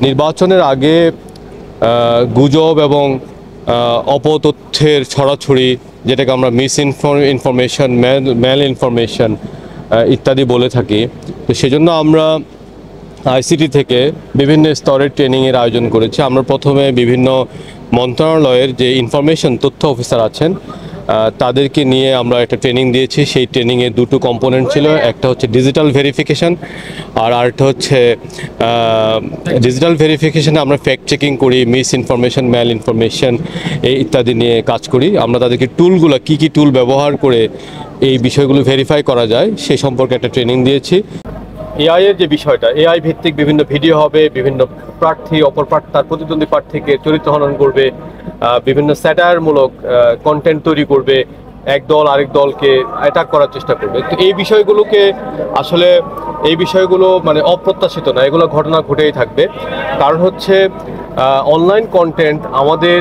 নির্বাচনের আগে গুজব এবং অপতথ্যের ছড়াছড়ি, যেটাকে আমরা ইনফরমেশন, ম্যাল ইনফরমেশন ইত্যাদি বলে থাকি। তো সেজন্য আমরা আইসিটি থেকে বিভিন্ন স্তরের ট্রেনিংয়ের আয়োজন করেছি। আমরা প্রথমে বিভিন্ন মন্ত্রণালয়ের যে তথ্য অফিসার আছেন তাদেরকে নিয়ে আমরা একটা ট্রেনিং দিয়েছি। সেই ট্রেনিংয়ে দুটো কম্পোনেন্ট ছিল, একটা হচ্ছে ডিজিটাল ভেরিফিকেশন আর আরেকটা হচ্ছে ডিজিটাল ভেরিফিকেশনে আমরা ফ্যাক্ট চেকিং করি, ইনফরমেশন, ম্যাল ইনফরমেশন ইত্যাদি নিয়ে কাজ করি। আমরা তাদেরকে টুলগুলো কী কী টুল ব্যবহার করে এই বিষয়গুলো ভেরিফাই করা যায় সে সম্পর্কে একটা ট্রেনিং দিয়েছি। এআই এর যে বিষয়টা, এআই ভিত্তিক বিভিন্ন ভিডিও হবে, বিভিন্ন প্রার্থী অপর তার প্রতিদ্বন্দ্বী প্রার্থীকে চরিত্র হনন করবে, বিভিন্ন স্যাটায়ারমূলক কন্টেন্ট তৈরি করবে, এক দল আরেক দলকে অ্যাটাক করার চেষ্টা করবে। তো এই বিষয়গুলো মানে অপ্রত্যাশিত না, এগুলো ঘটনা ঘটেই থাকবে। কারণ হচ্ছে অনলাইন কন্টেন্ট আমাদের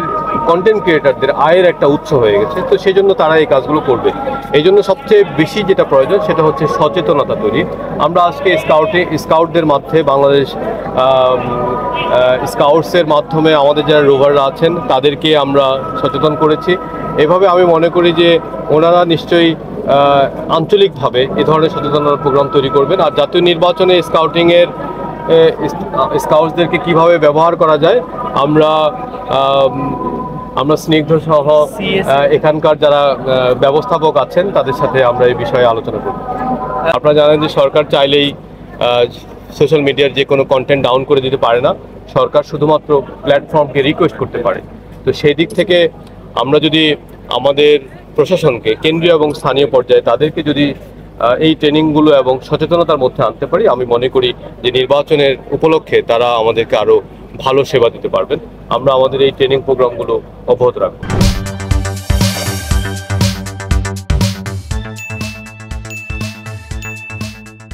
কন্টেন্ট ক্রিয়েটারদের আয়ের একটা উৎস হয়ে গেছে। তো সেই জন্য তারা এই কাজগুলো করবে। এই জন্য সবচেয়ে বেশি যেটা প্রয়োজন সেটা হচ্ছে সচেতনতা তৈরি। আমরা আজকে স্কাউটদের মাধ্যমে, বাংলাদেশ স্কাউটসের মাধ্যমে আমাদের যারা রোভাররা আছেন তাদেরকে আমরা সচেতন করেছি। এভাবে আমি মনে করি যে ওনারা নিশ্চয়ই আঞ্চলিকভাবে এ ধরনের সচেতনতার প্রোগ্রাম তৈরি করবেন। আর জাতীয় নির্বাচনে স্কাউটসদেরকে কিভাবে ব্যবহার করা যায় আমরা স্নিগ্ধ সহ এখানকার যারা ব্যবস্থাপক আছেন তাদের সাথে আমরা এই বিষয়ে আলোচনা করব। আপনারা জানেন যে সরকার চাইলেই সোশ্যাল মিডিয়ার যে কোনো কন্টেন্ট ডাউন করে দিতে পারে না। সরকার শুধুমাত্র প্ল্যাটফর্মকে রিকোয়েস্ট করতে পারে। তো সেই দিক থেকে আমরা যদি আমাদের প্রশাসনকে, কেন্দ্রীয় এবং স্থানীয় পর্যায়ে তাদেরকে যদি এই ট্রেনিংগুলো এবং সচেতনতার মধ্যে আনতে পারি, আমি মনে করি যে নির্বাচনের উপলক্ষে তারা আমাদেরকে আরও ভালো সেবা দিতে পারবেন। আমরা আমাদের এই ট্রেনিং প্রোগ্রামগুলো অব্যাহত রাখব।